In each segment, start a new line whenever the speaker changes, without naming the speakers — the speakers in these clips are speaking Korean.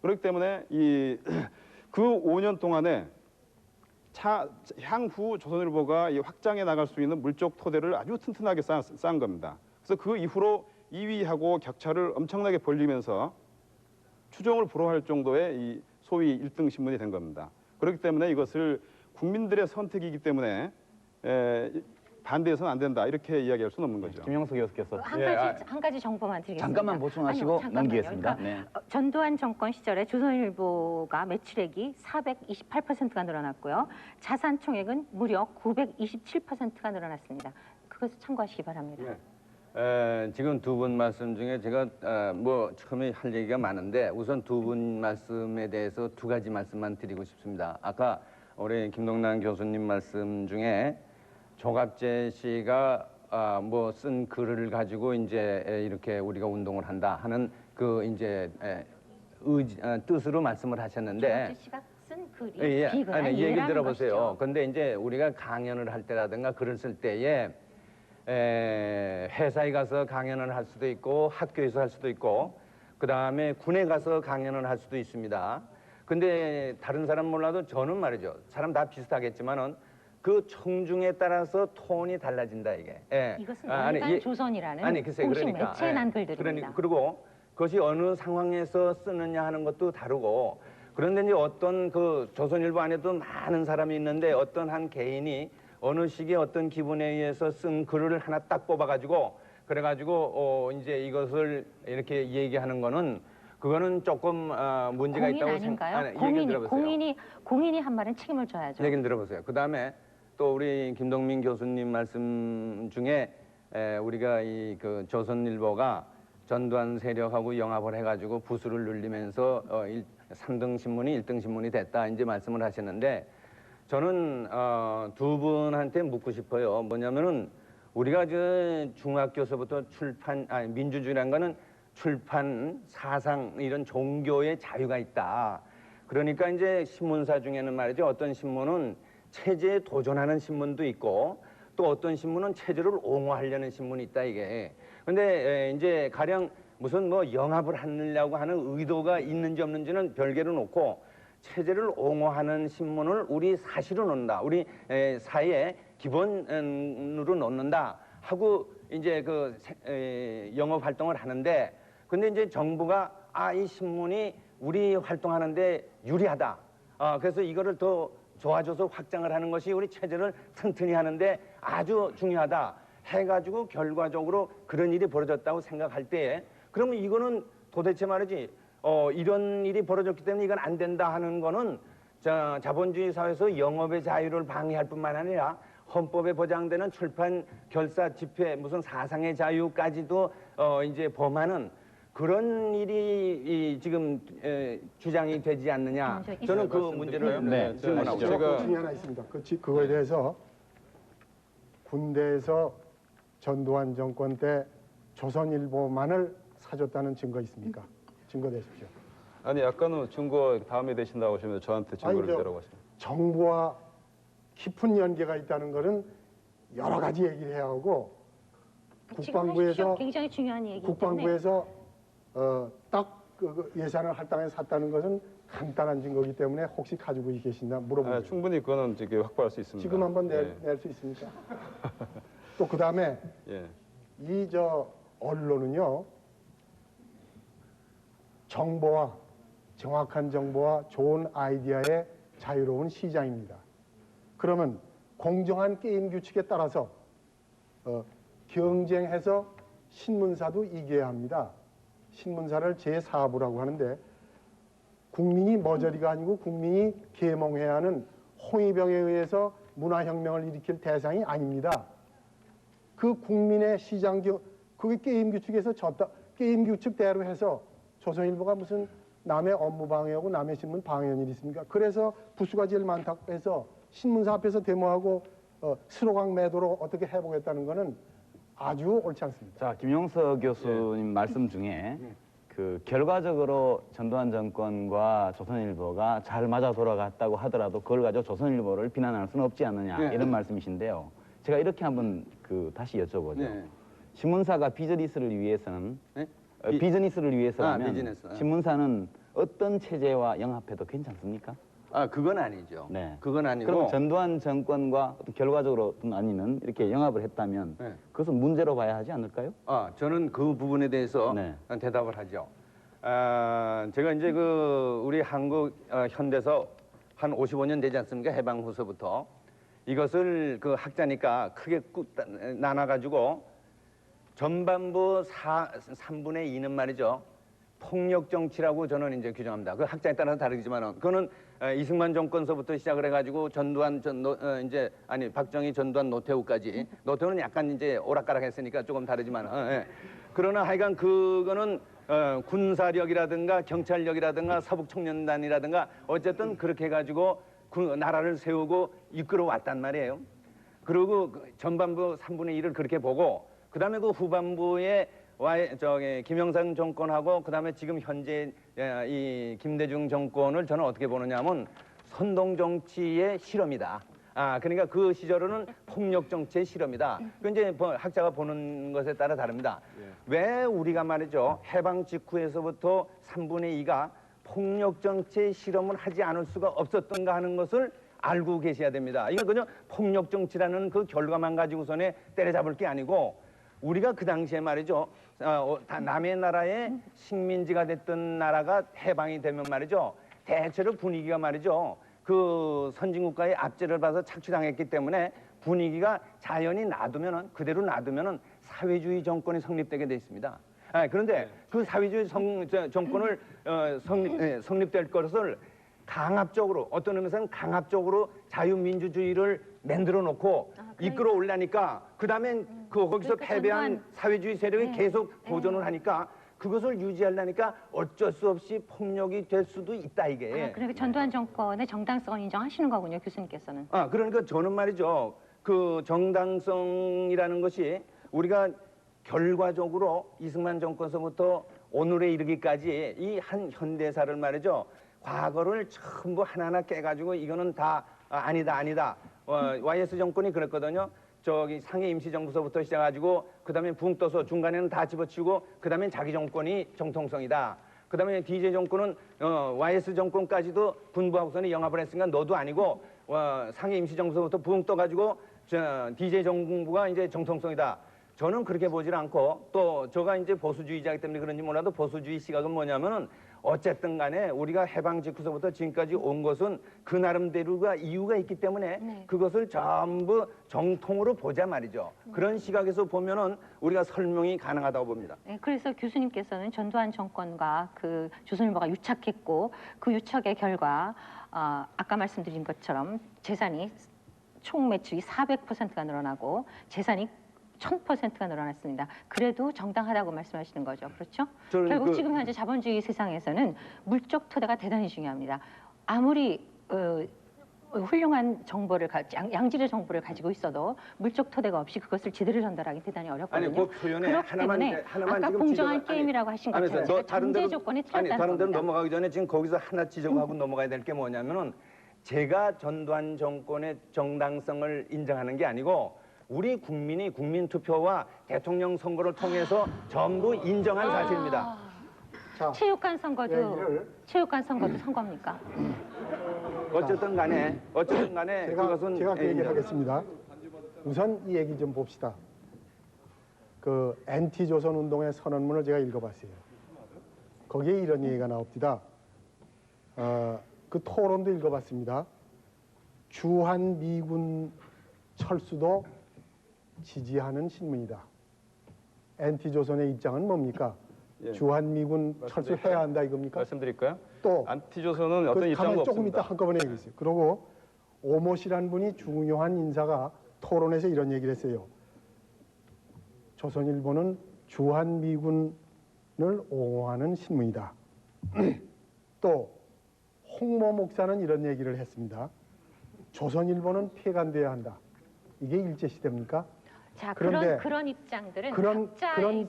그렇기 때문에 그 5년 동안에 향후 조선일보가 이 확장해 나갈 수 있는 물적 토대를 아주 튼튼하게 쌓은 겁니다. 그래서 그 이후로 2위하고 격차를 엄청나게 벌리면서 추종을 불허할 정도의 이 소위 1등 신문이 된 겁니다. 그렇기 때문에 이것을 국민들의 선택이기 때문에 반대해서는 안 된다 이렇게 이야기할 수는 없는 거죠.
김영석 교수께서
한 가지 정보만 드리겠습니다.
잠깐만 보충하시고 넘기겠습니다.
그러니까 전두환 정권 시절에 조선일보가 매출액이 428%가 늘어났고요. 자산 총액은 무려 927%가 늘어났습니다. 그것을 참고하시기 바랍니다.
네. 지금 두 분 말씀 중에 제가 뭐 처음에 할 얘기가 많은데 우선 두 분 말씀에 대해서 두 가지 말씀만 드리고 싶습니다. 아까 우리 김동남 교수님 말씀 중에 조갑재 씨가 뭐 쓴 글을 가지고 이제 이렇게 우리가 운동을 한다 하는 그 이제 뜻으로 말씀을 하셨는데
조갑재 씨가 쓴 글이
이 얘기 들어보세요. 근데 이제 우리가 강연을 할 때라든가 글을 쓸 때에 회사에 가서 강연을 할 수도 있고 학교에서 할 수도 있고 그다음에 군에 가서 강연을 할 수도 있습니다. 근데 다른 사람 몰라도 저는 말이죠. 사람 다 비슷하겠지만은 그 청중에 따라서 톤이 달라진다 이게.
이것은 월간 조선이라는 공식 매체에 난 글들입니다.
그리고 그것이 어느 상황에서 쓰느냐 하는 것도 다르고 그런데 이제 어떤 그 조선일보 안에도 많은 사람이 있는데 어떤 한 개인이 어느 시기에 어떤 기분에 의해서 쓴 글을 하나 딱 뽑아가지고 그래가지고 이제 이것을 이렇게 얘기하는 거는 그거는 조금 문제가 있다고
생각해요. 공인이 한 말은 책임을 져야죠.
얘기를 들어보세요. 그 다음에 또 우리 김동민 교수님 말씀 중에 우리가 그 조선일보가 전두환 세력하고 영합을 해가지고 부수를 눌리면서 3등 신문이 1등 신문이 됐다 이제 말씀을 하셨는데 저는 두 분한테 묻고 싶어요. 뭐냐면은 우리가 저 중학교서부터 민주주의라는 거는 출판, 사상 이런 종교의 자유가 있다. 그러니까 이제 신문사 중에는 말이죠. 어떤 신문은 체제에 도전하는 신문도 있고 또 어떤 신문은 체제를 옹호하려는 신문이 있다 이게. 근데 이제 가령 무슨 뭐 영합을 하려고 하는 의도가 있는지 없는지는 별개로 놓고 체제를 옹호하는 신문을 우리 사실로 놓는다. 우리 사회의 기본으로 놓는다 하고 이제 그 영업 활동을 하는데 근데 이제 정부가 이 신문이 우리 활동하는데 유리하다. 그래서 이거를 더 좋아져서 확장을 하는 것이 우리 체제를 튼튼히 하는데 아주 중요하다 해가지고 결과적으로 그런 일이 벌어졌다고 생각할 때에 그러면 이거는 도대체 말이지 이런 일이 벌어졌기 때문에 이건 안 된다 하는 거는 자본주의 사회에서 영업의 자유를 방해할 뿐만 아니라 헌법에 보장되는 출판, 결사, 집회, 무슨 사상의 자유까지도 이제 범하는 그런 일이 지금 주장이 되지 않느냐. 저는 그 문제를 질문하고
제가 중에 하나 있습니다. 그거에 대해서 군대에서 전두환 정권 때 조선일보만을 사줬다는 증거 있습니까? 증거 대십시오.
아니 약간은 증거 다음에 되신다고 하시면 저한테 증거를 내라고 하시면.
정부와 깊은 연계가 있다는 것은 여러 가지 얘기를 해야 하고 국방부에서
굉장히 중요한 얘기이기 때문에
국방부에서 딱 그 예산을 할당해서 샀다는 것은 간단한 증거이기 때문에 혹시 가지고 계신다 물어보세요.
충분히 그거는 이제 확보할 수 있습니다.
지금 한번 낼 수 있습니까? 또 그 다음에 이 언론은요 정보와 정확한 정보와 좋은 아이디어의 자유로운 시장입니다. 그러면 공정한 게임 규칙에 따라서 경쟁해서 신문사도 이겨야 합니다. 신문사를 제4부라고 하는데 국민이 머저리가 아니고 국민이 계몽해야 하는 홍위병에 의해서 문화혁명을 일으킬 대상이 아닙니다. 그 국민의 그게 게임 규칙에서 게임 규칙대로 해서 조선일보가 무슨 남의 업무 방해하고 남의 신문 방해한 일이 있습니까? 그래서 부수가 제일 많다고 해서 신문사 앞에서 데모하고 스로강 매도로 어떻게 해보겠다는 거는 아주 옳지 않습니다.
자, 김영석 교수님 말씀 중에 그 결과적으로 전두환 정권과 조선일보가 잘 맞아 돌아갔다고 하더라도 그걸 가지고 조선일보를 비난할 수는 없지 않느냐 이런 말씀이신데요. 제가 이렇게 한번 다시 여쭤보죠. 신문사가 비즈니스를 위해서는 비즈니스를 위해서라면 신문사는 어떤 체제와 영합해도 괜찮습니까?
그건 아니죠.
네.
그건 아니고.
그럼 전두환 정권과 어떤 결과적으로 아니는 이렇게 영합을 했다면
네.
그것은 문제로 봐야 하지 않을까요?
저는 그 부분에 대해서
네.
대답을 하죠. 제가 이제 우리 한국 현대사 한 55년 되지 않습니까? 해방 후서부터 이것을 학자니까 크게 나눠가지고 전반부 3분의 2는 말이죠. 폭력 정치라고 저는 이제 규정합니다. 그 학자에 따라서 다르지만은 그거는 이승만 정권서부터 시작을 해가지고 박정희, 전두환, 노태우까지. 노태우는 약간 이제 오락가락했으니까 조금 다르지만은. 예. 그러나 하여간 그거는 군사력이라든가 경찰력이라든가 서북청년단이라든가 어쨌든 그렇게 해가지고 나라를 세우고 이끌어 왔단 말이에요. 그리고 전반부 3분의 1을 그렇게 보고 그다음에 그 후반부에 김영삼 정권하고 그다음에 지금 현재 이 김대중 정권을 저는 어떻게 보느냐면 선동 정치의 실험이다. 그러니까 그 시절은 폭력 정치의 실험이다. 그 이제 학자가 보는 것에 따라 다릅니다. 왜 우리가 말이죠 해방 직후에서부터 3분의 2가 폭력 정치의 실험을 하지 않을 수가 없었던가 하는 것을 알고 계셔야 됩니다. 이건 그냥 폭력 정치라는 그 결과만 가지고선에 때려잡을 게 아니고. 우리가 그 당시에 말이죠. 남의 나라의 식민지가 됐던 나라가 해방이 되면 말이죠. 대체로 분위기가 말이죠. 그 선진국가의 압제를 받아서 착취당했기 때문에 분위기가 자연히 그대로 놔두면은 사회주의 정권이 성립되게 돼 있습니다. 그런데 그 사회주의 정권을 성립될 것을 강압적으로 어떤 의미에서는 강압적으로 자유민주주의를 만들어 놓고 이끌어 올라니까 그다음에 거기서 패배한 사회주의 세력이 계속 보존을 하니까 그것을 유지하려니까 어쩔 수 없이 폭력이 될 수도 있다 이게.
그러니까 전두환 정권의 정당성을 인정하시는 거군요, 교수님께서는.
그러니까 저는 말이죠. 그 정당성이라는 것이 우리가 결과적으로 이승만 정권서부터 오늘에 이르기까지 이 한 현대사를 말이죠. 과거를 전부 하나하나 깨가지고 이거는 다 아니다. YS 정권이 그랬거든요. 저기 상해 임시정부서부터 시작해가지고 그다음에 붕 떠서 중간에는 다 집어치우고 그다음에 자기 정권이 정통성이다. 그다음에 DJ 정권은 YS 정권까지도 군부하고서는 영합을 했으니까 너도 아니고 상해 임시정부서부터 붕 떠가지고 DJ 정부가 이제 정통성이다. 저는 그렇게 보질 않고 또 제가 이제 보수주의자이기 때문에 그런지 몰라도 보수주의 시각은 뭐냐면은 어쨌든 간에 우리가 해방 직후서부터 지금까지 온 것은 그 나름대로가 이유가 있기 때문에 그것을 전부 정통으로 보자 말이죠. 그런 시각에서 보면은 우리가 설명이 가능하다고 봅니다.
네, 그래서 교수님께서는 전두환 정권과 그 조선일보가 유착했고 그 유착의 결과 아까 말씀드린 것처럼 재산이 총 매출이 400%가 늘어나고 재산이 1000%가 늘어났습니다. 그래도 정당하다고 말씀하시는 거죠. 그렇죠? 결국 지금 현재 자본주의 세상에서는 물적 토대가 대단히 중요합니다. 아무리 훌륭한 정보를 양질의 정보를 가지고 있어도 물적 토대가 없이 그것을 제대로 전달하기 대단히 어렵거든요.
그 표현에
하나만 아까 공정한 게임이라고 하신 것처럼 전제 조건이 틀렸다는
다른 데로
겁니다.
넘어가기 전에 지금 거기서 하나 지적하고 넘어가야 될 게 뭐냐면은 제가 전두환 정권의 정당성을 인정하는 게 아니고 우리 국민이 국민투표와 대통령 선거를 통해서 전부 인정한 사실입니다.
자,
체육관 선거도 선거입니까?
어쨌든 간에 그것은
제가 그 얘기를 하겠습니다. 우선 이 얘기 좀 봅시다. 그 NT조선 운동의 선언문을 제가 읽어봤어요. 거기에 이런 얘기가 나옵니다. 그 토론도 읽어봤습니다. 주한 미군 철수도 지지하는 신문이다. NT조선의 입장은 뭡니까? 주한 미군 철수해야 한다 이겁니까?
말씀드릴까요?
또
안티조선은 어떤 입장도
가만히 조금
없습니다.
이따 한꺼번에 얘기했어요. 그리고 오모시라는 분이 중요한 인사가 토론에서 이런 얘기를 했어요. 조선일보는 주한 미군을 옹호하는 신문이다. 또 홍모 목사는 이런 얘기를 했습니다. 조선일보는 폐간돼야 한다. 이게 일제시대입니까?
자,
그런데
그런 입장들은
그런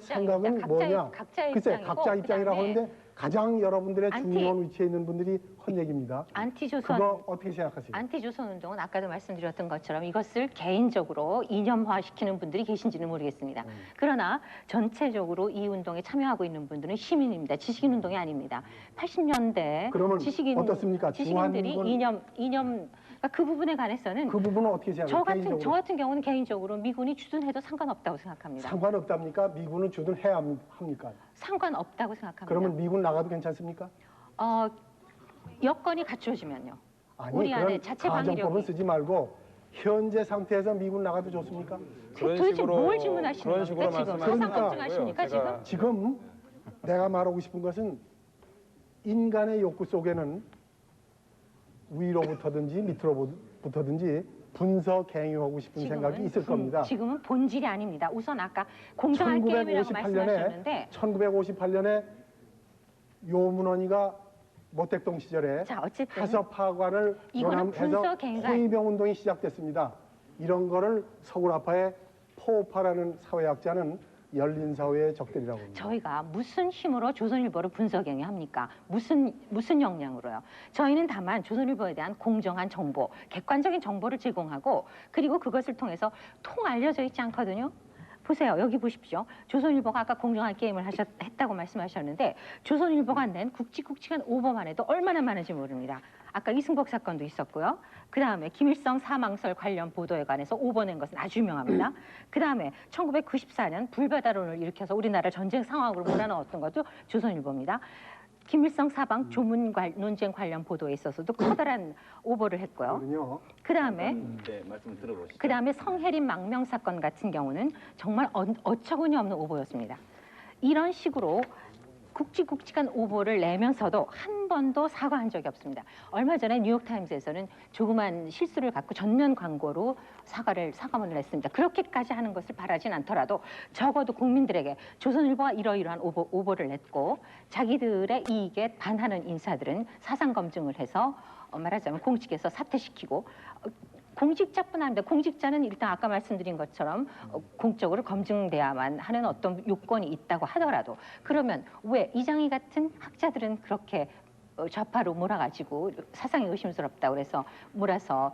생각은 뭐냐?
각자의
글쎄,
입장이고
각자 입장이라고
그다음에
하는데 가장 여러분들의
안티-
중요한 위치에 있는 분들이 한 얘기입니다.
안티조선
그거 어떻게 생각하세요?
안티조선 운동은 아까도 말씀드렸던 것처럼 이것을 개인적으로 이념화시키는 분들이 계신지는 모르겠습니다. 그러나 전체적으로 이 운동에 참여하고 있는 분들은 시민입니다. 지식인 운동이 아닙니다. 80년대
그러면 어떻습니까?
지식인들이
중환군-
그러니까 그 부분에 관해서는
그 부분은 어떻게 생각해요?
저 같은 경우는 개인적으로 미군이 주둔해도 상관없다고 생각합니다.
상관없답니까? 미군은 주둔해야 합니까?
상관없다고 생각합니다.
그러면 미군 나가도 괜찮습니까?
여건이 갖추어지면요.
아니,
우리 안에
그런
자체
가정법은
방위력이
쓰지 말고 현재 상태에서 미군 나가도 좋습니까?
도대체 뭘 질문하시는
그런
겁니까
식으로
지금?
말씀하시는
사상
거고요.
검증하십니까
제가-
지금?
지금 내가 말하고 싶은 것은 인간의 욕구 속에는 위로부터든지 밑으로부터든지 분석행위하고 싶은 생각이 있을 겁니다.
지금은 본질이 아닙니다. 우선 아까 공정한 게임이라고 말씀하셨는데
1958년에 요문원이가 모택동 시절에
자 어쨌든
하섭하관을
이거는
연합해서
분석행위가
호위병 운동이 시작됐습니다. 이런 거를 서울아파의 포파라는 사회학자는 열린 사회의 적들이라고 합니다.
저희가 무슨 힘으로 조선일보를 분석행위 합니까? 무슨 역량으로요? 저희는 다만 조선일보에 대한 공정한 정보, 객관적인 정보를 제공하고 그리고 그것을 통해서 통 알려져 있지 않거든요. 보세요. 여기 보십시오. 조선일보가 아까 공정한 게임을 했다고 말씀하셨는데 조선일보가 낸 굵직굵직한 오보만 해도 얼마나 많은지 모릅니다. 아까 이승복 사건도 있었고요. 그다음에 김일성 사망설 관련 보도에 관해서 오보 낸 것은 아주 유명합니다. 그다음에 1994년 불바다론을 일으켜서 우리나라 전쟁 상황으로 몰아넣었던 것도 조선일보입니다. 김일성 사방 조문 논쟁 관련 보도에 있어서도 커다란 오보를 했고요.
그러면요.
그다음에
네, 말씀 들어보시죠.
그다음에 성혜림 망명 사건 같은 경우는 정말 어처구니 없는 오보였습니다. 이런 식으로 굵직굵직한 오보를 내면서도 한 번도 사과한 적이 없습니다. 얼마 전에 뉴욕타임즈에서는 조그만 실수를 갖고 전면 광고로 사과문을 냈습니다. 그렇게까지 하는 것을 바라진 않더라도 적어도 국민들에게 조선일보가 이러이러한 오보를 냈고 자기들의 이익에 반하는 인사들은 사상 검증을 해서 말하자면 공직에서 사퇴시키고 공직자뿐 아닙니다. 공직자는 일단 아까 말씀드린 것처럼 공적으로 검증돼야만 하는 어떤 요건이 있다고 하더라도 그러면 왜 이장희 같은 학자들은 그렇게 좌파로 몰아가지고 사상이 의심스럽다고 그래서 몰아서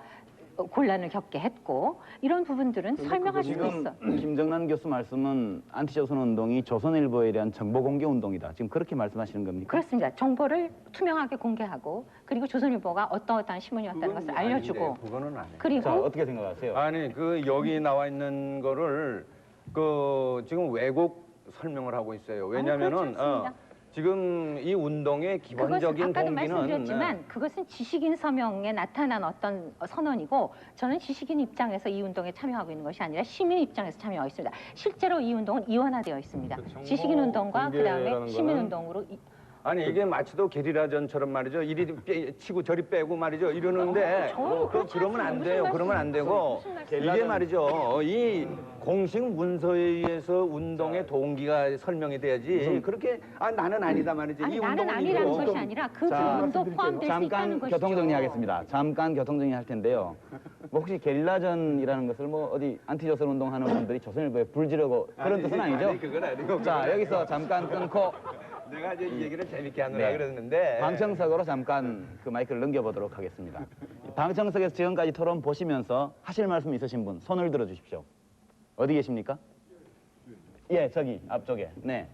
곤란을 겪게 했고 이런 부분들은 설명할 수도
지금
있어.
김정난 교수 말씀은 안티조선 운동이 조선일보에 대한 정보 공개 운동이다. 지금 그렇게 말씀하시는 겁니까?
그렇습니다. 정보를 투명하게 공개하고 그리고 조선일보가 어떠한 신문이었다는 것을 알려주고
아닌데, 그거는 아니에요.
그리고
자, 어떻게 생각하세요?
아니 그 여기 나와 있는 거를 그 지금 왜곡 설명을 하고 있어요. 왜냐면은
그렇지 않습니다.
지금 이 운동의
그것은
기본적인
아까도
동기는
말씀드렸지만 그것은 지식인 서명에 나타난 어떤 선언이고 저는 지식인 입장에서 이 운동에 참여하고 있는 것이 아니라 시민 입장에서 참여하고 있습니다. 실제로 이 운동은 이원화되어 있습니다. 지식인 운동과 그다음에
공개라는
시민
거는-
운동으로
아니 이게 마치도 게리라전처럼 말이죠. 이리 치고 저리 빼고 말이죠. 이러는데
저는 그렇지
그러면 안
않습니다.
돼요.
무슨
그러면 안 되고
무슨 말씀-
이게 말이죠. 이 공식 문서에 의해서 운동의 동기가 설명이 돼야지. 그렇게 나는 아니다 말이지.
아니
이
나는
운동은
아니라는
이거.
것이 아니라 그
자,
부분도
말씀드릴게요.
포함될 수 있다는
잠깐
것이죠.
교통 정리하겠습니다. 잠깐 교통 정리할 텐데요. 뭐 혹시 게릴라전이라는 것을 뭐 어디 안티조선 운동하는 분들이 조선일보에 불지르고 그런 뜻은 아니죠?
아니, 그건 아니고.
자, 여기서 잠깐 끊고
내가 이제 이 얘기를 재밌게 하느라
네.
그랬는데
방청석으로 잠깐 그 마이크를 넘겨보도록 하겠습니다. 방청석에서 지금까지 토론 보시면서 하실 말씀 있으신 분 손을 들어 주십시오. 어디 계십니까? 예, 저기 앞쪽에. 네.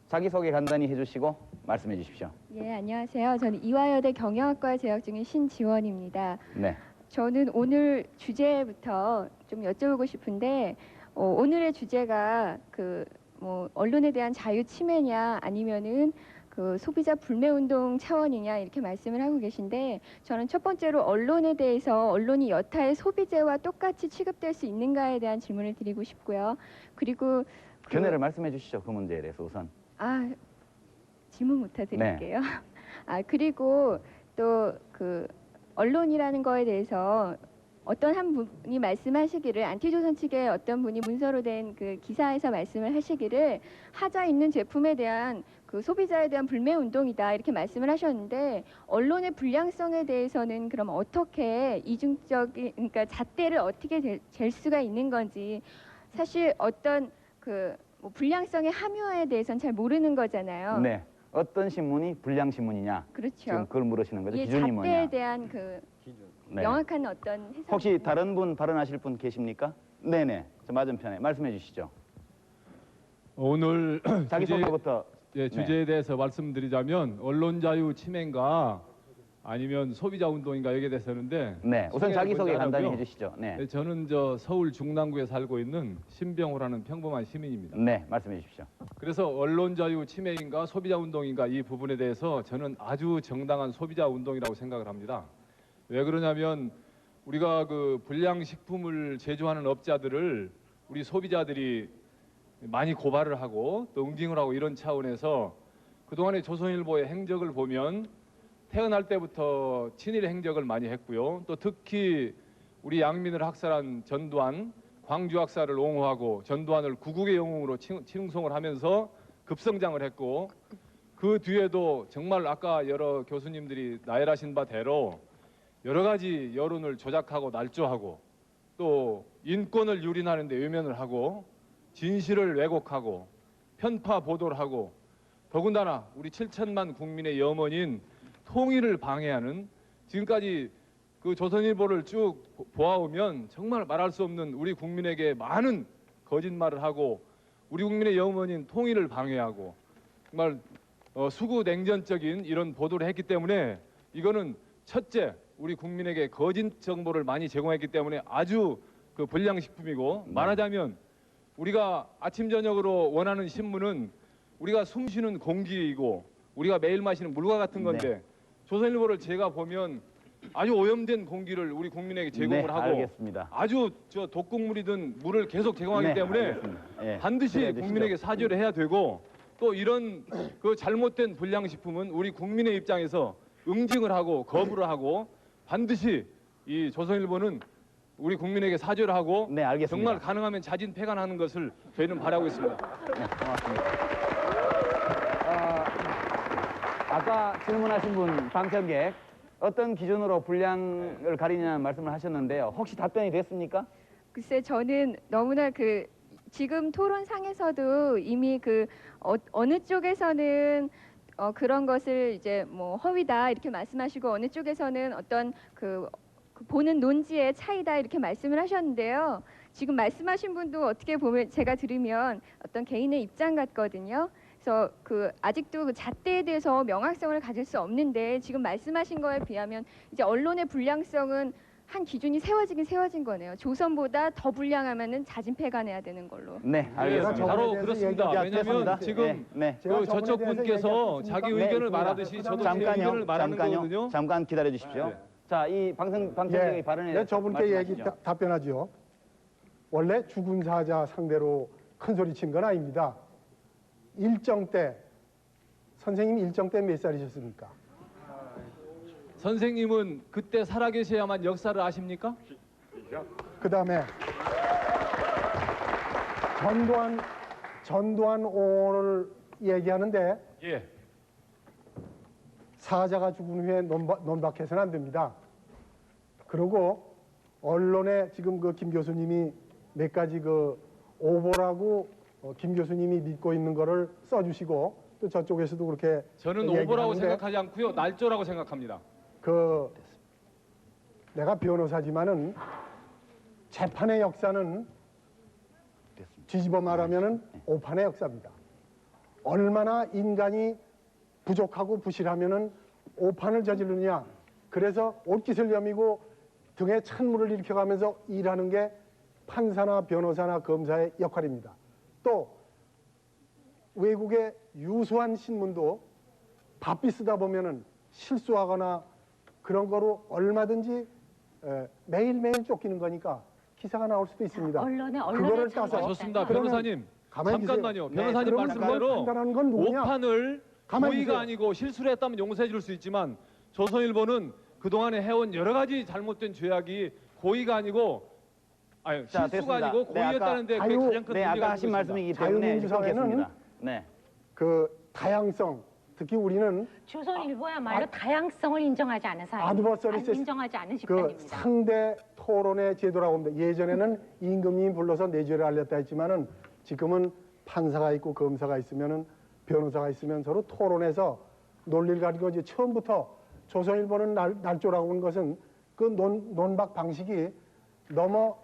자기소개 간단히 해주시고 말씀해 주십시오.
예, 안녕하세요. 저는 이화여대 경영학과에 재학 중인 신지원입니다.
네.
저는 오늘 주제부터 좀 여쭤보고 싶은데 오늘의 주제가 뭐 언론에 대한 자유 침해냐 아니면은 그 소비자 불매 운동 차원이냐 이렇게 말씀을 하고 계신데 저는 첫 번째로 언론에 대해서 언론이 여타의 소비재와 똑같이 취급될 수 있는가에 대한 질문을 드리고 싶고요. 그리고
견해를 말씀해 주시죠. 그 문제에 대해서 우선.
질문부터 드릴게요. 그리고 또 그 언론이라는 거에 대해서 어떤 한 분이 말씀하시기를 안티조선 측의 어떤 분이 문서로 된 그 기사에서 말씀을 하시기를 하자 있는 제품에 대한 그 소비자에 대한 불매 운동이다 이렇게 말씀을 하셨는데 언론의 불량성에 대해서는 그럼 어떻게 이중적인 그러니까 잣대를 어떻게 잴 수가 있는 건지 사실 어떤 뭐 불량성의 함유에 대해서는 잘 모르는 거잖아요.
네. 어떤 신문이 불량 신문이냐.
그렇죠.
지금 그걸 물으시는 거죠.
이
기준이
잣대에
뭐냐.
대한 그
네.
명확한 어떤 해석.
혹시 다른 분 발언하실 분 계십니까? 네네. 저 맞은편에 말씀해 주시죠.
오늘
자기 소개부터.
예, 주제에 대해서 말씀드리자면 언론 자유 침해인가 아니면 소비자 운동인가 여기에 대해서는데
네. 우선 자기 소개 간단히
하고요.
해주시죠. 네.
네, 저는 저 서울 중랑구에 살고 있는 신병호라는 평범한 시민입니다.
네. 말씀해 주십시오.
그래서 언론 자유 침해인가 소비자 운동인가 이 부분에 대해서 저는 아주 정당한 소비자 운동이라고 생각을 합니다. 왜 그러냐면 우리가 그 불량 식품을 제조하는 업자들을 우리 소비자들이 많이 고발을 하고 또 응징을 하고 이런 차원에서 그동안의 조선일보의 행적을 보면 태어날 때부터 친일 행적을 많이 했고요. 또 특히 우리 양민을 학살한 전두환, 광주 학살을 옹호하고 전두환을 구국의 영웅으로 칭송을 하면서 급성장을 했고 그 뒤에도 정말 아까 여러 교수님들이 나열하신 바대로 여러 가지 여론을 조작하고 날조하고 또 인권을 유린하는 데 외면을 하고 진실을 왜곡하고 편파 보도를 하고 더군다나 우리 7천만 국민의 염원인 통일을 방해하는 지금까지 그 조선일보를 쭉 보아오면 정말 말할 수 없는 우리 국민에게 많은 거짓말을 하고 우리 국민의 염원인 통일을 방해하고 정말 수구냉전적인 이런 보도를 했기 때문에 이거는 첫째 우리 국민에게 거짓 정보를 많이 제공했기 때문에 아주 그 불량식품이고 말하자면 우리가 아침 저녁으로 원하는 신문은 우리가 숨쉬는 공기이고 우리가 매일 마시는 물과 같은 건데 조선일보를 제가 보면 아주 오염된 공기를 우리 국민에게 제공을 하고
알겠습니다.
아주 저 독극물이든 물을 계속 제공하기 때문에
알겠습니다. 예,
반드시
그래야 되시죠.
국민에게 사죄를 해야 되고 또 이런 그 잘못된 불량식품은 우리 국민의 입장에서 응징을 하고 거부를 하고 반드시 이 조선일보는 우리 국민에게 사죄를 하고
네, 알겠습니다.
정말 가능하면 자진 폐간하는 것을 저희는 바라고 있습니다.
네, 고맙습니다. 아까 질문하신 분 방청객 어떤 기준으로 분량을 가리냐는 말씀을 하셨는데요. 혹시 답변이 됐습니까?
글쎄 저는 너무나 그 지금 토론상에서도 이미 그 어느 쪽에서는 그런 것을 이제 뭐 허위다 이렇게 말씀하시고 어느 쪽에서는 어떤 그 보는 논지의 차이다 이렇게 말씀을 하셨는데요. 지금 말씀하신 분도 어떻게 보면 제가 들으면 어떤 개인의 입장 같거든요. 그래서 그 아직도 그 잣대에 대해서 명확성을 가질 수 없는데 지금 말씀하신 거에 비하면 이제 언론의 불량성은 한 기준이 세워진 거네요. 조선보다 더 불량하면은 자진 폐간해야 되는 걸로.
네, 알겠습니다.
바로
대해서
그렇습니다.
얘기가
왜냐하면
됐습니다.
지금
네,
제가
그 저쪽
저번에 대해서
분께서
얘기했습니까?
자기
네,
의견을
있습니다.
말하듯이 저도 제 의견을 말하는 거거든요.
잠깐 기다려 주십시오.
네.
자, 이 방청객의 발언에
네, 저분께 얘기
말씀하시죠.
답변하죠. 원래 죽은 사자 상대로 큰 소리 친 건 아닙니다. 일정 때 선생님 일정 때 몇 살이셨습니까?
선생님은 그때 살아계셔야만 역사를 아십니까?
그다음에 전두환 오를 얘기하는데
예.
사자가 죽은 후에 논박해서는 안 됩니다. 그리고 언론에 지금 그 김 교수님이 몇 가지 그 오보라고 김 교수님이 믿고 있는 거를 써주시고 또 저쪽에서도 그렇게
저는
얘기를
오보라고
하는데
생각하지 않고요. 날조라고 생각합니다.
그 내가 변호사지만은 재판의 역사는 뒤집어 말하면은 오판의 역사입니다. 얼마나 인간이 부족하고 부실하면은 오판을 저지르느냐. 그래서 옷깃을 여미고 등에 찬물을 일으켜가면서 일하는 게 판사나 변호사나 검사의 역할입니다. 또 외국의 유수한 신문도 바삐 쓰다 보면은 실수하거나 그런 거로 얼마든지 매일매일 쫓기는 거니까 기사가 나올 수도 있습니다.
언론의
그거를
자유가
따서
좋습니다.
그러면
변호사님.
가만히 계세요.
잠깐만요.
네,
변호사님
그러면
말씀대로
그걸 판단하는 건 누구냐?
오판을
가만히
고의가
계세요.
아니고 실수를 했다면 용서해 줄 수 있지만 조선일보는 그동안에 해온 여러 가지 잘못된 죄악이 고의가 아니고 아니
자,
실수가
됐습니다.
아니고
네,
고의였다는데 그게
아까-
가장 큰
네,
문제가
아까 하신
되고 있습니다.
말씀이기 때문에
자유민주사회는
끊겠습니다. 네.
그 다양성, 특히 우리는
조선일보야말로 다양성을 인정하지 않은 사회,
아드버서리 시스템,
인정하지 않은
그
집단입니다.
상대 토론의 제도라고 합니다. 예전에는 임금님이 불러서 내죄를 알렸다 했지만은 지금은 판사가 있고 검사가 있으면은 변호사가 있으면 서로 토론해서 논리를 가지고 이제 처음부터 조선일보는 날조라고 하는 것은 그 논박 방식이 너무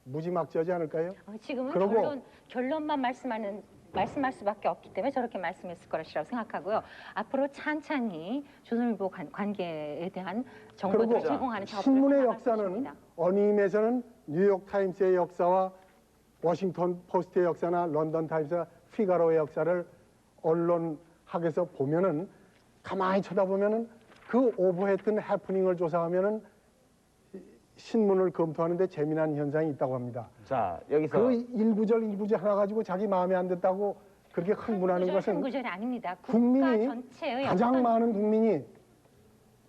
무지막지하지 않을까요?
지금은
그러고
결론만 말씀할 수밖에 없기 때문에 저렇게 말씀했을 것이라고 생각하고요. 앞으로 찬찬히 조선일보 관계에 대한 정보를
그리고
제공하는 작업을
신문의
해나갈
역사는
것입니다.
어느 의미에서는 뉴욕 타임스의 역사와 워싱턴 포스트의 역사나 런던 타임스나 피가로의 역사를 언론학에서 보면은 가만히 쳐다보면은 그 오버했던 해프닝을 조사하면은 신문을 검토하는데 재미난 현상이 있다고 합니다.
자, 여기서
그 일구절 하나 가지고 자기 마음에 안 든다고 그렇게 흥분하는 것은
구절이 아닙니다. 국가
국민이
전체의
가장
어떤
많은 국민이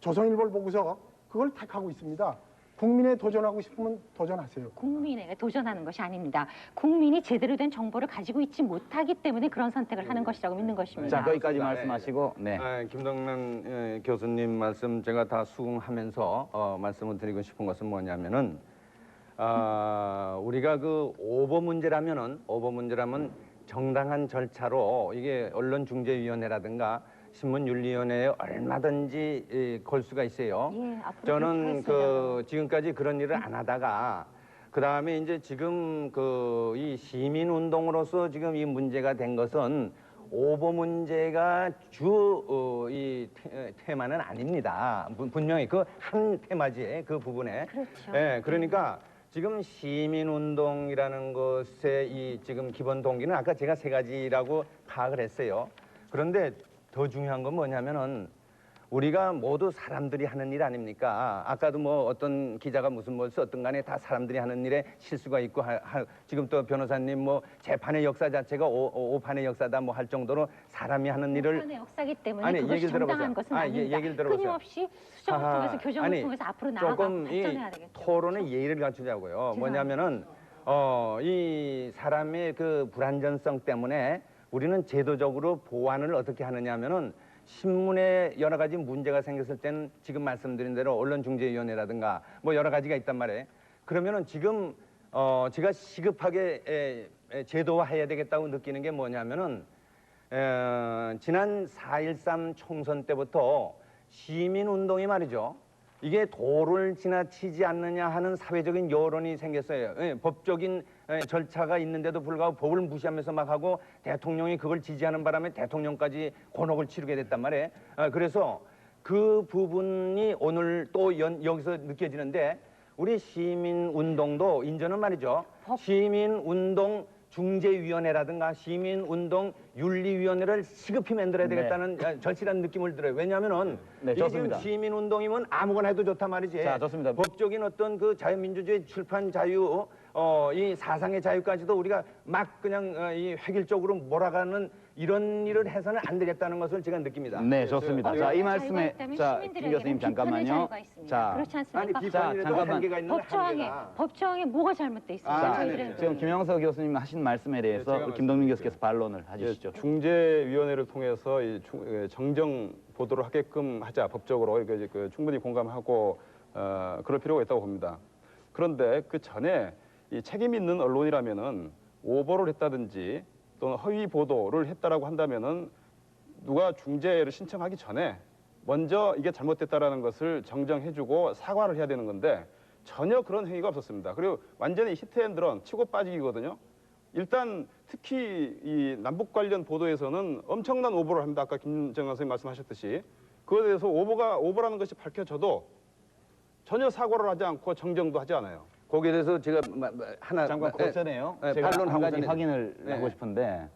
조선일보를 보고서 그걸 택하고 있습니다. 국민에 도전하고 싶으면 도전하세요.
국민에게 도전하는 것이 아닙니다. 국민이 제대로 된 정보를 가지고 있지 못하기 때문에 그런 선택을 하는 것이라고 믿는 것입니다.
자, 거기까지 말씀하시고 네.
김동남 교수님 말씀 제가 다 수긍하면서 말씀을 드리고 싶은 것은 뭐냐면은 우리가 그 오보 문제라면 정당한 절차로 이게 언론중재위원회라든가 신문윤리위원회에 얼마든지 걸 수가 있어요.
예, 앞으로
저는
그렇게 하겠습니다.
지금까지 그런 일을 안 하다가 그 다음에 이제 지금 이 시민운동으로서 지금 이 문제가 된 것은 오보 문제가 이 테마는 아닙니다. 분명히 그 한 테마지 그 부분에.
그렇죠.
예, 그러니까 지금 시민운동이라는 것의 이 지금 기본 동기는 아까 제가 3가지라고 파악을 했어요. 그런데 더 중요한 건 뭐냐면은 우리가 모두 사람들이 하는 일 아닙니까? 아까도 뭐 어떤 기자가 무슨 뭘 썼든 간에 다 사람들이 하는 일에 실수가 있고 지금 또 변호사님 뭐 재판의 역사 자체가 오판의 역사다 뭐 할 정도로 사람이 하는 일을
오판의 역사기 때문에
아니,
그것이
얘기를
정당한
들어보세요.
것은 아닙니다.
얘기를 들어보세요.
끊임없이 수정을 통해서 교정을
아니,
통해서 앞으로 나아가
조금
발전해야 되겠죠.
토론의 예의를 갖추자고요. 뭐냐면은 이 사람의 그 불안전성 때문에 우리는 제도적으로 보완을 어떻게 하느냐 하면은 신문에 여러 가지 문제가 생겼을 때는 지금 말씀드린 대로 언론중재위원회라든가 뭐 여러 가지가 있단 말이에요. 그러면은 지금 제가 시급하게 제도화해야 되겠다고 느끼는 게 뭐냐면은 지난 4.13 총선 때부터 시민운동이 말이죠. 이게 도를 지나치지 않느냐 하는 사회적인 여론이 생겼어요. 법적인 절차가 있는데도 불구하고 법을 무시하면서 막 하고 대통령이 그걸 지지하는 바람에 대통령까지 곤혹을 치르게 됐단 말이에요. 그래서 그 부분이 오늘 또 여기서 느껴지는데 우리 시민운동도 인제는 말이죠. 시민운동 중재위원회라든가 시민운동 윤리위원회를 시급히 만들어야 되겠다는 절실한 느낌을 들어요. 왜냐하면은 이게 지금 시민운동이면 아무거나 해도 좋단 말이지.
자, 좋습니다.
법적인 어떤 그 자유민주주의 출판 자유, 이 사상의 자유까지도 우리가 막 그냥 이 획일적으로 몰아가는 이런 일을 해서는 안 되겠다는 것을 제가 느낍니다.
네, 좋습니다. 자, 이 말씀에 자, 김
시민들에게는
교수님 잠깐만요.
자, 그렇지 않습니까?
잠깐만.
법조항에 뭐가 잘못돼 있습니까?
자, 지금 김영석 교수님 하신 말씀에 대해서 김동민 교수께서 반론을 해주시죠.
중재위원회를 통해서 정정 보도를 하게끔 하자 법적으로 충분히 공감하고 그럴 필요가 있다고 봅니다. 그런데 그 전에 이 책임 있는 언론이라면은 오보를 했다든지 또는 허위 보도를 했다라고 한다면은 누가 중재를 신청하기 전에 먼저 이게 잘못됐다라는 것을 정정해주고 사과를 해야 되는 건데 전혀 그런 행위가 없었습니다. 그리고 완전히 히트앤드런 치고 빠지기거든요. 일단 특히 이 남북 관련 보도에서는 엄청난 오보를 합니다. 아까 김정은 선생님 말씀하셨듯이 그거에 대해서 오보라는 것이 밝혀져도 전혀 사과를 하지 않고 정정도 하지 않아요.
거기에 대해서 제가 하나
잠깐 그 전에요. 제가 한 가지 확인을 하고 싶은데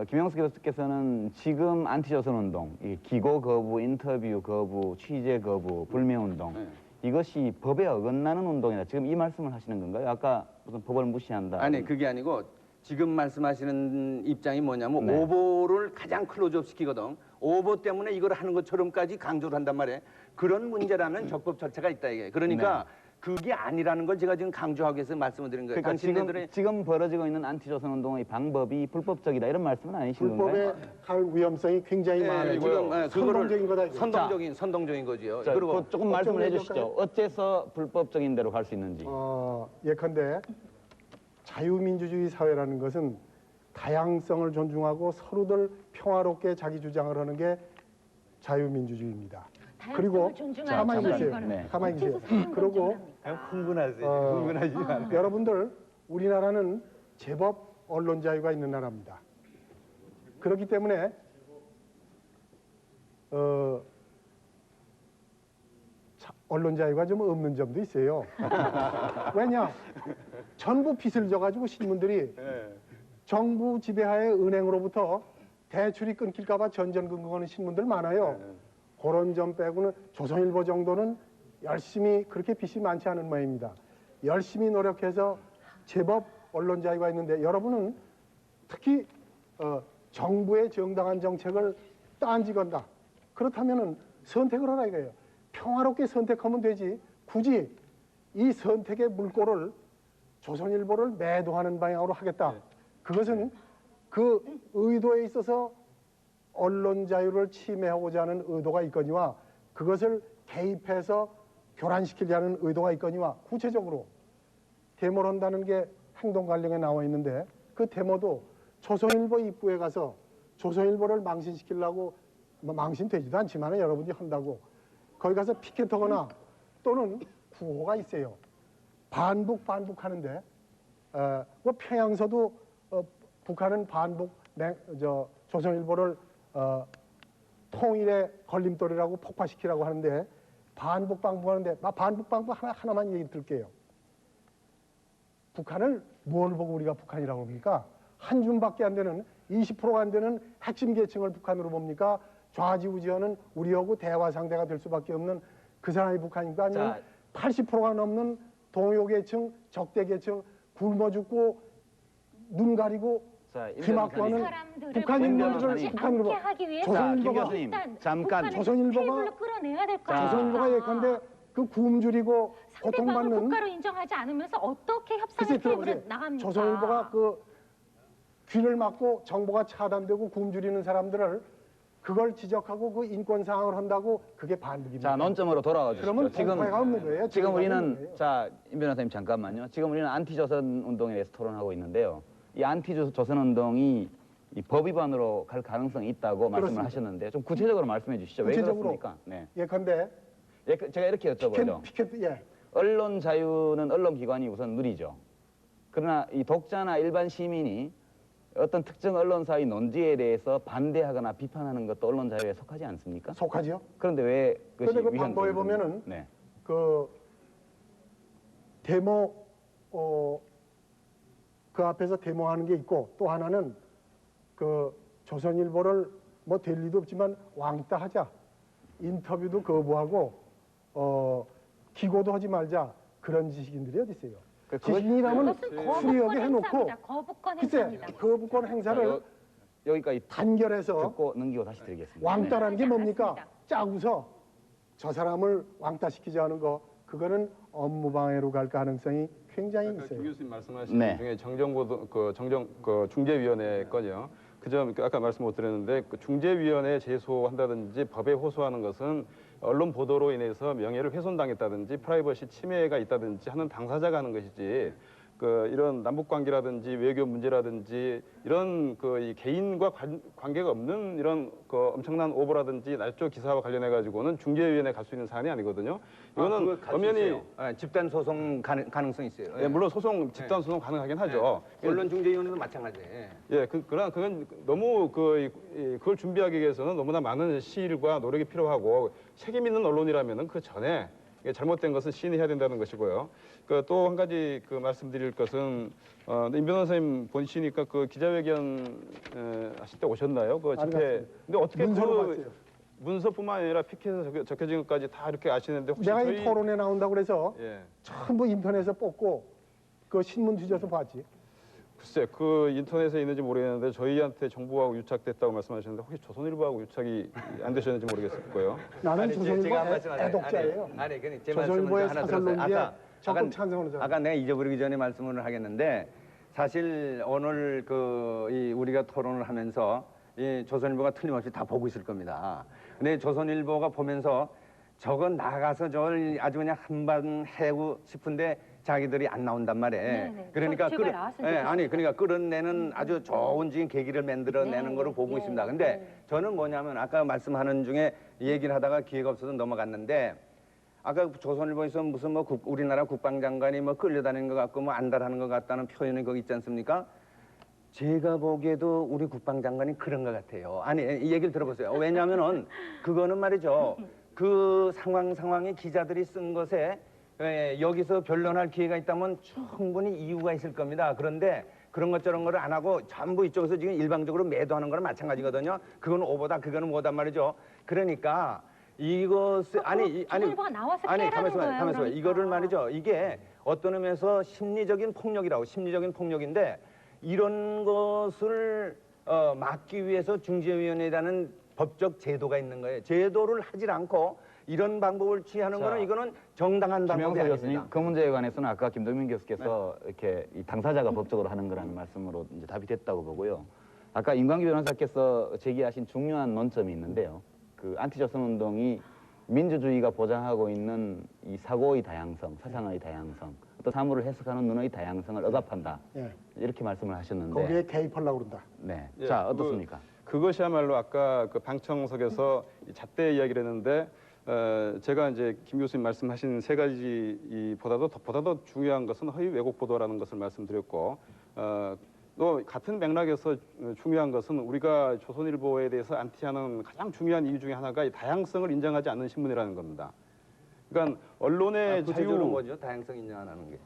김영석 교수께서는 지금 안티조선운동, 기고 거부, 인터뷰 거부, 취재 거부, 불매운동 이것이 법에 어긋나는 운동이다. 지금 이 말씀을 하시는 건가요? 아까 무슨 법을 무시한다.
아니 그게 아니고 지금 말씀하시는 입장이 뭐냐면 오보를 가장 클로즈업 시키거든. 오보 때문에 이걸 하는 것처럼까지 강조를 한단 말이에요. 그런 문제라면 적법 절차가 있다 이게. 그러니까 그게 아니라는 걸 제가 지금 강조하기 위해서 말씀을 드린 거예요.
그러니까 지금 벌어지고 있는 안티조선 운동의 방법이 불법적이다 이런 말씀은 아니신 건가요?
불법에 갈 위험성이 굉장히 많아요.
지금
선동적인 거다.
선동적인 거지요.
자,
그리고
조금 말씀을 해주시죠. 어째서 불법적인 대로 갈 수 있는지.
예컨대 자유민주주의 사회라는 것은 다양성을 존중하고 서로들 평화롭게 자기 주장을 하는 게 자유민주주의입니다. 그리고 가만히 계세요.
네.
가만히 계세요. 그리고
흥분하세요. 흥분하지 마세요.
여러분들 우리나라는 제법 언론 자유가 있는 나라입니다. 그렇기 때문에 언론 자유가 좀 없는 점도 있어요. 왜냐? 전부 빚을 져가지고 신문들이 정부 지배하에 은행으로부터 대출이 끊길까 봐 전전긍긍하는 신문들 많아요. 그런 점 빼고는 조선일보 정도는 열심히 그렇게 빚이 많지 않은 모양입니다. 열심히 노력해서 제법 언론 자유가 있는데 여러분은 특히 정부의 정당한 정책을 딴지건다. 그렇다면은 선택을 하라 이거예요. 평화롭게 선택하면 되지. 굳이 이 선택의 물꼬를 조선일보를 매도하는 방향으로 하겠다. 그것은 그 의도에 있어서 언론 자유를 침해하고자 하는 의도가 있거니와 그것을 개입해서 교란시키려는 의도가 있거니와 구체적으로 데모를 한다는 게 행동관령에 나와 있는데 그 데모도 조선일보 입구에 가서 조선일보를 망신시키려고 망신되지도 않지만 여러분이 한다고 거기 가서 피켓하거나 또는 구호가 있어요. 반북하는데 뭐 평양서도 북한은 조선일보를 통일의 걸림돌이라고 폭파시키라고 하는데 반북하는데 반북 하나만 얘기 드릴게요. 북한을 뭘 보고 우리가 북한이라고 합니까? 한 줌밖에 안 되는 20%가 안 되는 핵심 계층을 북한으로 봅니까? 좌지우지하는 우리하고 대화 상대가 될 수밖에 없는 그 사람이 북한입니까? 아니면 80%가 넘는 동요 계층, 적대 계층, 굶어 죽고 눈 가리고 귀 막고 하는 북한 인민들을 북한으로 봐.
조선일보가 잠깐
조선일보가 끌어내야 될 거 아닙니까?
조선일보가 예컨대 그 굶주리고
상대방을
고통받는
국가로 인정하지 않으면서 어떻게 협상의
글쎄
테이블에
들어보세요.
나갑니까?
조선일보가 그 귀를 막고 정보가 차단되고 굶주리는 사람들을 그걸 지적하고 그 인권 상황을 한다고 그게 반북입니다.
자, 논점으로 돌아와 주시죠.
그러면 공파가 없는 거예요.
지금
없는
우리는
거예요.
자, 임 변호사님 잠깐만요. 지금 우리는 안티조선 운동에 대해서 토론하고 있는데요. 이 안티조선 운동이 이 법 위반으로 갈 가능성이 있다고 말씀을
그렇습니다.
하셨는데 좀 구체적으로 말씀해 주시죠.
구체적으로.
왜 그렇습니까? 네.
예컨대
제가 이렇게 여쭤보죠.
예.
언론 자유는 언론기관이 우선 누리죠. 그러나 이 독자나 일반 시민이 어떤 특정 언론사의 논지에 대해서 반대하거나 비판하는 것도 언론 자유에 속하지 않습니까?
속하죠.
그런데 왜 그것이
그런데 그
위헌적인
방법에 보면은
겁니까? 네.
그 데모 그 앞에서 데모하는 게 있고 또 하나는 그 조선일보를 뭐 될 리도 없지만 왕따 하자. 인터뷰도 거부하고 기고도 하지 말자. 그런 지식인들이 어디 있어요. 지식인이라면
그것은
수리하게 해놓고
거부권
글쎄
행사입니다.
거부권 행사를
여기까지
단결해서
듣고 넘기고 다시 드리겠습니다.
왕따라는 게 뭡니까?
않습니다.
짜고서 저 사람을 왕따시키지 않은 거 그거는 업무 방해로 갈 가능성이 굉장히
아까 김
있어요.
교수님 말씀하신
네.
중에 정정보도 그 중재위원회 건요. 그점 아까 말씀 못 드렸는데 그 중재위원회 제소한다든지 법에 호소하는 것은 언론 보도로 인해서 명예를 훼손당했다든지 프라이버시 침해가 있다든지 하는 당사자가 하는 것이지 그 이런 남북 관계라든지 외교 문제라든지 이런 그 이 개인과 관계가 없는 이런 그 엄청난 오보라든지 날조 기사와 관련해 가지고는 중재위원회 갈 수 있는 사안이 아니거든요. 이거는 엄연히
집단 소송 가능성 있어요.
예, 물론 집단 소송 가능하긴 하죠.
언론중재위원회도 마찬가지예요.
예, 그러나 그건 너무 그걸 준비하기 위해서는 너무나 많은 시일과 노력이 필요하고 책임 있는 언론이라면은 그 전에 이게 잘못된 것은 시인이 해야 된다는 것이고요. 그 또 한 가지 그 말씀드릴 것은 임 변호사님 본시니까 그 기자회견 하실 때 오셨나요? 그
안
집회.
갔습니다.
근데 어떻게
문서로
그
봤어요.
문서뿐만 아니라 피켓에 적혀진 것까지 다 이렇게 아시는데 혹시
내가
저희
이 토론에 나온다고 그래서
예.
전부 인터넷에서 뽑고 그 신문 뒤져서 봤지.
글쎄 그 인터넷에 있는지 모르겠는데 저희한테 정부하고 유착됐다고 말씀하셨는데 혹시 조선일보하고 유착이 안 되셨는지 모르겠고요.
나는 조선일보
제가 말씀하세요.
애독자예요.
아니, 제
조선일보의
말씀을 하나 들었어요.
사설론지에 적극 찬성하는 사람.
아까 내가 잊어버리기 전에 말씀을 하겠는데 사실 오늘 우리가 토론을 하면서 이 조선일보가 틀림없이 다 보고 있을 겁니다. 근데 조선일보가 보면서 저건 나가서 저걸 아주 그냥 한번 해고 싶은데 자기들이 안 나온단 말이에요.
네네.
그러니까
제발 나왔으면 좋겠어요.
아니 그러니까 끌어내는 아주 좋은 지금 계기를 만들어내는
네,
거를 보고
네,
있습니다. 근데
네.
저는 뭐냐면 아까 말씀하는 중에 얘기를 하다가 기회가 없어서 넘어갔는데 아까 조선일보에서 무슨 뭐 우리나라 국방장관이 뭐 끌려다니는 것 같고 뭐 안달하는 것 같다는 표현이 거기 있지 않습니까? 제가 보기에도 우리 국방장관이 그런 것 같아요. 아니 이 얘기를 들어보세요. 왜냐하면은 그거는 말이죠. 그 상황이 기자들이 쓴 것에 여기서 변론할 기회가 있다면 충분히 이유가 있을 겁니다. 그런데 그런 것 저런 거를 안 하고 전부 이쪽에서 지금 일방적으로 매도하는 거랑 마찬가지거든요. 그건 오보다 그거는 뭐단 말이죠. 그러니까 이것을
조선일보가 나와서 깨라는
가만있어
거예요,
봐요.
그러니까.
이거를 말이죠. 이게 어떤 의미에서 심리적인 폭력인데 이런 것을 막기 위해서 중재위원회라는 법적 제도가 있는 거예요. 제도를 하질 않고 이런 방법을 취하는
자,
거는 이거는 정당한 방법이
김영석 교수님,
아닙니다.
그 문제에 관해서는 아까 김동민 교수께서 이렇게 이 당사자가 법적으로 하는 거라는 말씀으로 이제 답이 됐다고 보고요. 아까 임광규 변호사께서 제기하신 중요한 논점이 있는데요. 그 안티조선 운동이 민주주의가 보장하고 있는 이 사고의 다양성, 사상의 다양성, 또 사물을 해석하는 눈의 다양성을 억압한다.
예.
이렇게 말씀을 하셨는데.
거기에 개입하려고 그런다.
네.
예,
자, 어떻습니까?
그것이야말로 아까 그 방청석에서 잣대 이야기를 했는데 제가 이제 김 교수님 말씀하신 세 가지 보다도 중요한 것은 허위 왜곡 보도라는 것을 말씀드렸고 또 같은 맥락에서 중요한 것은 우리가 조선일보에 대해서 안티하는 가장 중요한 이유 중에 하나가 이 다양성을 인정하지 않는 신문이라는 겁니다. 그러니까 언론의
구체적으로
자유,
뭐죠? 다양성 인정 안 하는 게.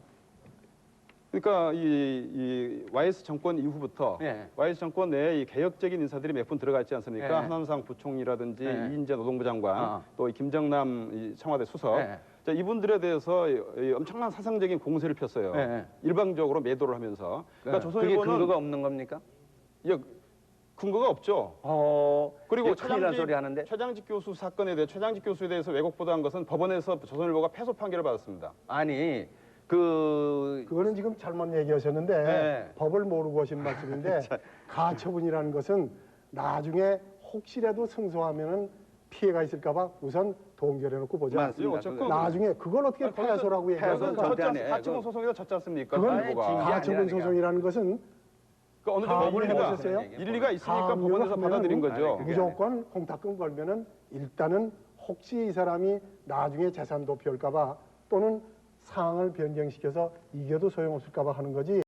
그러니까 이 YS 정권 이후부터
예.
YS 정권 내에 이 개혁적인 인사들이 몇 분 들어갔지 않습니까?
예.
한남상 부총리라든지
예.
이인재 노동부 장관, 또 이 김정남 이 청와대 수석,
예.
자, 이분들에 대해서 이 엄청난 사상적인 공세를 폈어요.
예.
일방적으로 매도를 하면서. 그러니까
그게
조선일보는
근거가 없는 겁니까?
예, 근거가 없죠. 그리고
그리고 큰일 난 소리 하는데
최장직 교수 사건에 대해 최장직 교수에 대해서 왜곡 보도한 것은 법원에서 조선일보가 패소 판결을 받았습니다.
아니
그거는 지금 잘못 얘기하셨는데
네.
법을 모르고 하신 말씀인데 가처분이라는 것은 나중에 혹시라도 승소하면은 피해가 있을까봐 우선 동결해놓고 보자.
맞습니다.
어쨌건
나중에 그걸 어떻게 패소라고 얘기합니까?
절대 안 해.
가처분 소송에서 졌지 않습니까?
그건
조선일보가.
아니,
가처분
아니라니까.
소송이라는 것은
그 어느 정도
가압을
일리가,
해보셨어요?
일리가 있으니까
가압류를
법원에서
하면은
받아들인 거죠.
그게
무조건 공탁금 걸면은 일단은 혹시 이 사람이 나중에 재산 도피할까봐 또는 상황을 변경시켜서 이겨도 소용없을까봐 하는 거지.